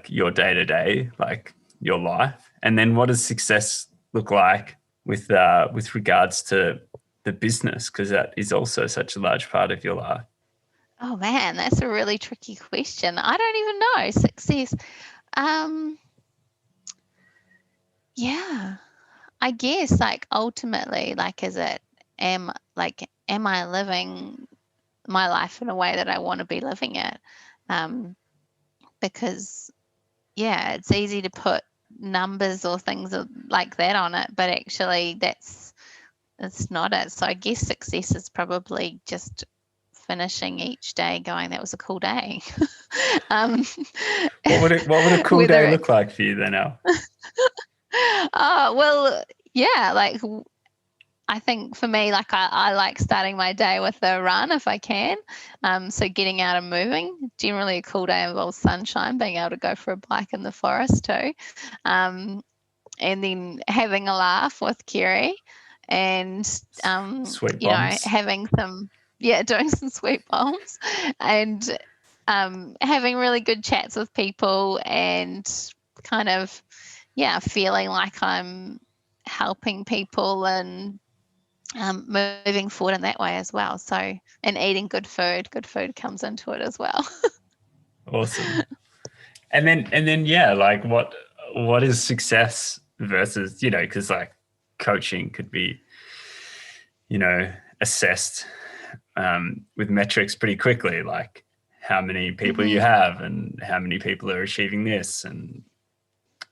your day to day, like your life? And then what does success look like with regards to the business, because that is also such a large part of your life? Oh man, that's a really tricky question. I don't even know. Success. Yeah, I guess, like, ultimately, like, am I living my life in a way that I want to be living it? Because, yeah, it's easy to put numbers or things like that on it, but actually it's not it. So I guess success is probably just finishing each day going, that was a cool day. What would a cool day look like for you then, Al? Well, yeah, like I think for me, like I like starting my day with a run if I can. So getting out and moving. Generally a cool day involves sunshine, being able to go for a bike in the forest too. And then having a laugh with Kerry and Sweet you know, bombs. having some doing some sweet bombs and having really good chats with people and kind of feeling like I'm helping people and moving forward in that way as well. So, and eating good food comes into it as well. Awesome. And then yeah, like what is success versus, because like coaching could be, assessed with metrics pretty quickly, like how many people you have and how many people are achieving this and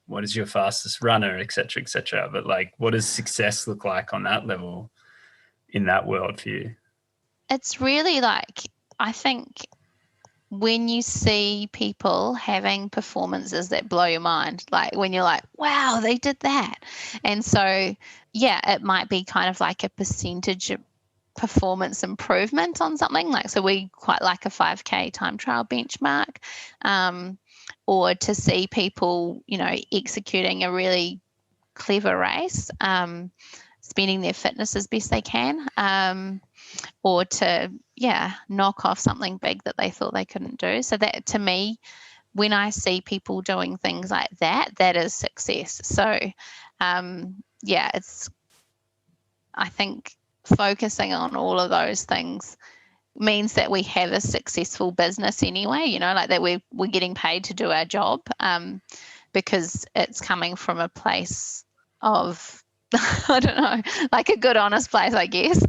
what is your fastest runner, et cetera, but like what does success look like on that level in that world for you? It's really like, I think when you see people having performances that blow your mind, like when you're like, wow, they did that. And so, it might be kind of like a percentage of performance improvement on something. Like, so we quite like a 5K time trial benchmark, or to see people, executing a really clever race, spending their fitness as best they can, or to knock off something big that they thought they couldn't do. So that, to me, when I see people doing things like that, that is success. So it's, I think focusing on all of those things means that we have a successful business anyway, like that we're getting paid to do our job, because it's coming from a place of I don't know, like a good honest place, I guess.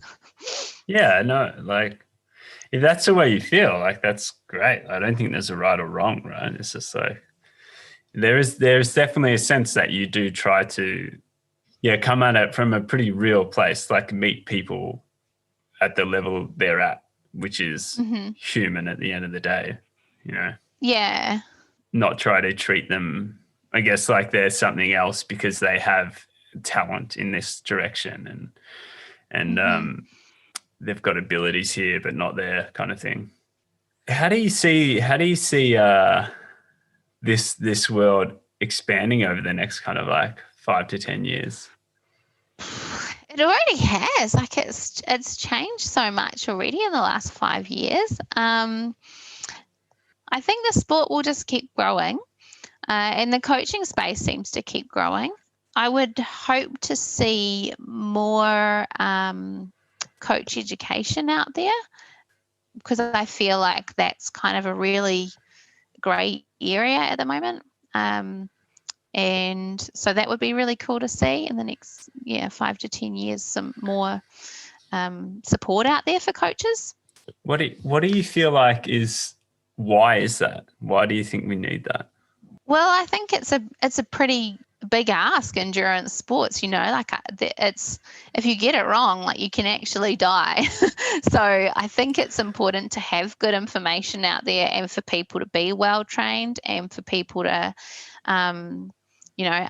Yeah, no, like if that's the way you feel, like that's great. I don't think there's a right or wrong, right? It's just like there's definitely a sense that you do try to come at it from a pretty real place, like meet people at the level they're at, which is human at the end of the day, Yeah. Not try to treat them, I guess, like they're something else because they have talent in this direction and they've got abilities here but not there, kind of thing. How do you see this world expanding over the next kind of like 5 to 10 years? It already has. Like it's changed so much already in the last 5 years. I think the sport will just keep growing, and the coaching space seems to keep growing. I would hope to see more coach education out there, because I feel like that's kind of a really great area at the moment. And so that would be really cool to see in the next 5 to 10 years, some more support out there for coaches. What do you feel like why is that? Why do you think we need that? Well, I think it's a pretty big ask, endurance sports, like it's, if you get it wrong, like you can actually die. So I think it's important to have good information out there and for people to be well trained and for people to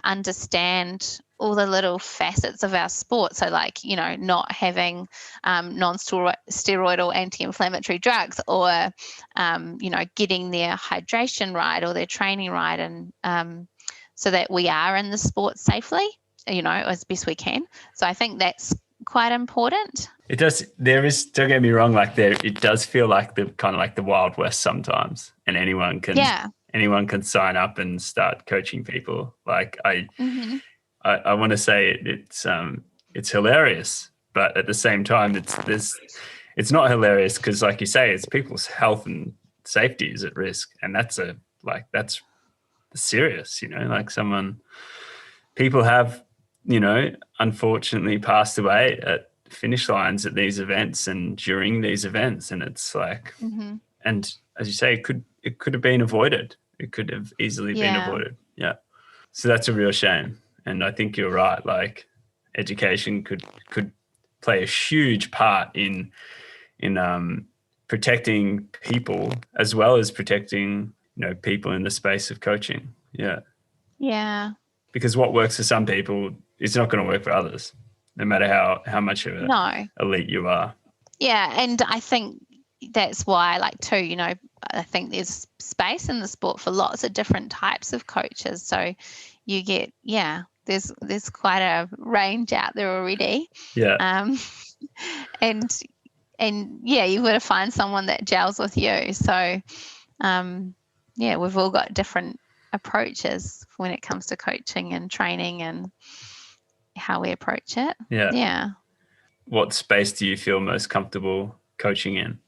understand all the little facets of our sport. So like, not having non-steroidal anti-inflammatory drugs, or getting their hydration right or their training right, and so that we are in the sport safely, as best we can. So I think that's quite important. It does. There is, don't get me wrong, like it does feel like the kind of like the Wild West sometimes, and anyone can sign up and start coaching people. Like I want to say it's hilarious, but at the same time, it's not hilarious because, like you say, it's people's health and safety is at risk, and that's serious. Like people have, unfortunately passed away at finish lines at these events and during these events, and it's like, and as you say, it could have been avoided. It could have easily been avoided. Yeah. So that's a real shame. And I think you're right. Like education could play a huge part in protecting people as well as protecting, people in the space of coaching. Yeah. Yeah. Because what works for some people is not going to work for others, no matter how much of an elite you are. Yeah. And I think that's why, like, too, I think there's space in the sport for lots of different types of coaches. So you get, there's quite a range out there already. Yeah. And you've got to find someone that gels with you. So, we've all got different approaches when it comes to coaching and training and how we approach it. Yeah. Yeah. What space do you feel most comfortable coaching in?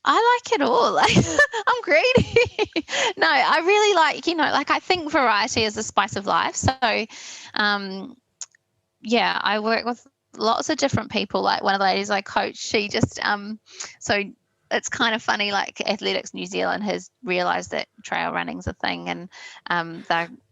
I like it all. I'm greedy. No, I really like, I think variety is the spice of life. So, I work with lots of different people. Like one of the ladies I coach, she just, so it's kind of funny, like Athletics New Zealand has realised that trail running's a thing, and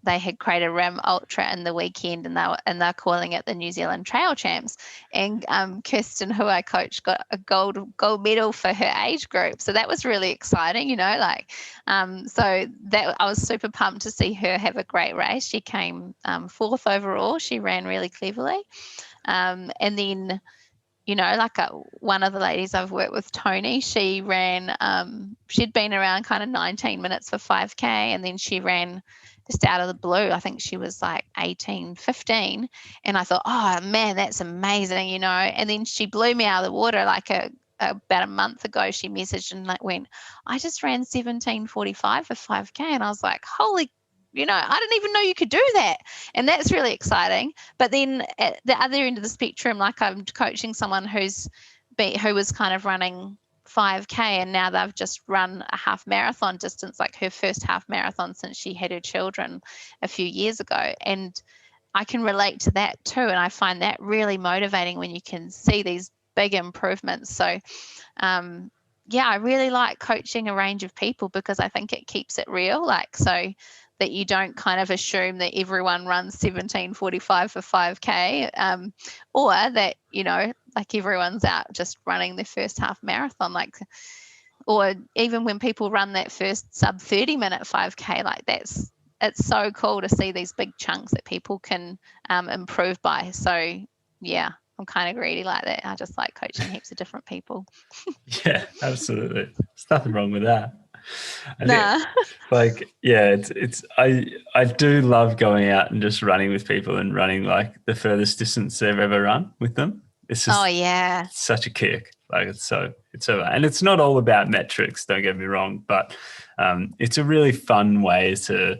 they had created a Rim Ultra in the weekend, and they're calling it the New Zealand Trail Champs. And Kirsten, who I coach, got a gold medal for her age group, so that was really exciting, so that I was super pumped to see her have a great race. She came 4th overall. She ran really cleverly, and then one of the ladies I've worked with, Tony, she ran, she'd been around kind of 19 minutes for 5K, and then she ran just out of the blue. I think she was like 18-15, and I thought, oh man, that's amazing, and then she blew me out of the water. Like about a month ago, she messaged and went, I just ran 17:45 for 5K, and I was like, holy, I didn't even know you could do that. And that's really exciting. But then at the other end of the spectrum, like I'm coaching someone who was kind of running 5K, and now they've just run a half marathon distance, like her first half marathon since she had her children a few years ago. And I can relate to that too. And I find that really motivating when you can see these big improvements. So, I really like coaching a range of people because I think it keeps it real. Like, so that you don't kind of assume that everyone runs 17:45 for 5K, or that, like everyone's out just running their first half marathon, or even when people run that first sub 30-minute 5K, like it's so cool to see these big chunks that people can improve by. So, yeah, I'm kind of greedy like that. I just like coaching heaps of different people. Yeah, absolutely. There's nothing wrong with that. I do love going out and just running with people and running like the furthest distance they've ever run with them. It's just such a kick. Like it's so, and it's not all about metrics, don't get me wrong, but it's a really fun way to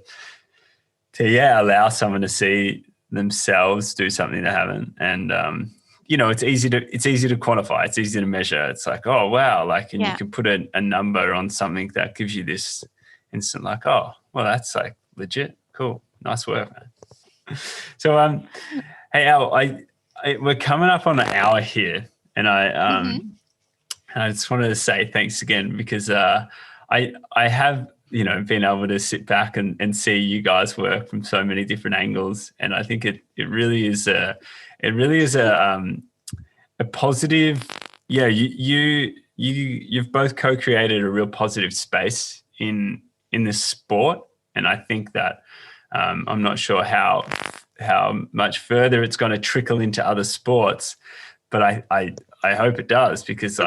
allow someone to see themselves do something they haven't. And it's easy to quantify. It's easy to measure. It's like, oh wow, like, and you can put a number on something that gives you this instant, like, oh, well, that's like legit, cool, nice work, man. So, hey Al, we're coming up on an hour here, and I just wanted to say thanks again because I have been able to sit back and see you guys work from so many different angles, and I think it really is a positive. Yeah, you've both co-created a real positive space in this sport, and I think that I'm not sure how much further it's going to trickle into other sports, but I hope it does, because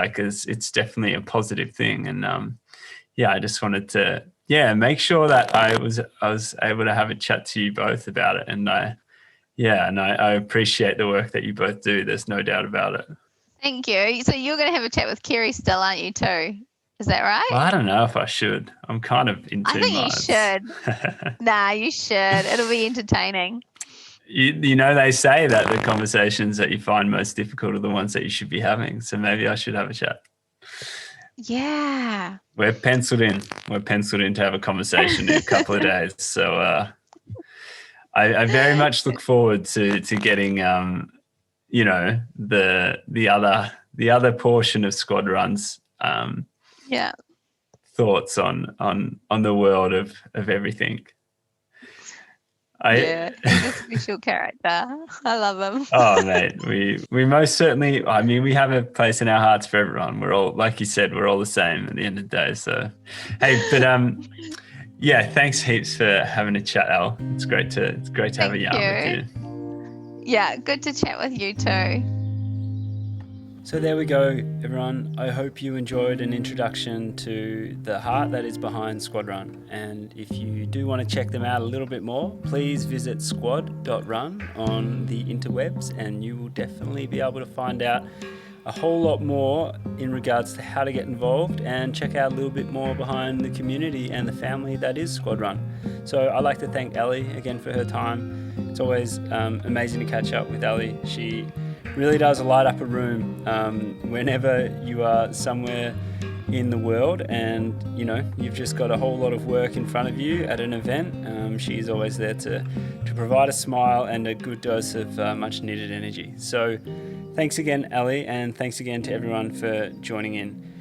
it's definitely a positive thing. And I just wanted to make sure that I was able to have a chat to you both about it, and I appreciate the work that you both do. There's no doubt about it. Thank you. So you're going to have a chat with Kerry still, aren't you too? Is that right? Well, I don't know if I should. I'm kind of in 2 minds. I think you should. Nah, you should. It'll be entertaining. They say that the conversations that you find most difficult are the ones that you should be having. So maybe I should have a chat. Yeah. We're penciled in. To have a conversation in a couple of days. So I very much look forward to getting the other portion of Squad Run's thoughts on the world of everything. Yeah, he's a special character. I love him. Oh, mate, we most certainly. I mean, we have a place in our hearts for everyone. We're all, like you said, we're all the same at the end of the day. So, hey, but yeah, thanks heaps for having a chat, Al. It's great to have a yarn with you. Yeah, good to chat with you too. So there we go, everyone. I hope you enjoyed an introduction to the heart that is behind SQUADRUN. And if you do want to check them out a little bit more, please visit squad.run on the interwebs, and you will definitely be able to find out a whole lot more in regards to how to get involved and check out a little bit more behind the community and the family that is SQUADRUN. So I'd like to thank Ali again for her time. It's always amazing to catch up with Ali. She really does light up a room whenever you are somewhere in the world and you've just got a whole lot of work in front of you at an event. She's always there to provide a smile and a good dose of much needed energy. So thanks again, Ali, and thanks again to everyone for joining in.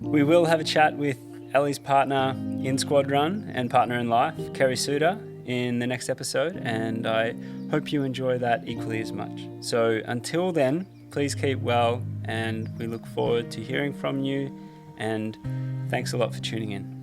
We will have a chat with Ali's partner in SQUADRUN and partner in life, Kerry Suter, in the next episode, and I hope you enjoy that equally as much. So until then, please keep well, and we look forward to hearing from you, and thanks a lot for tuning in.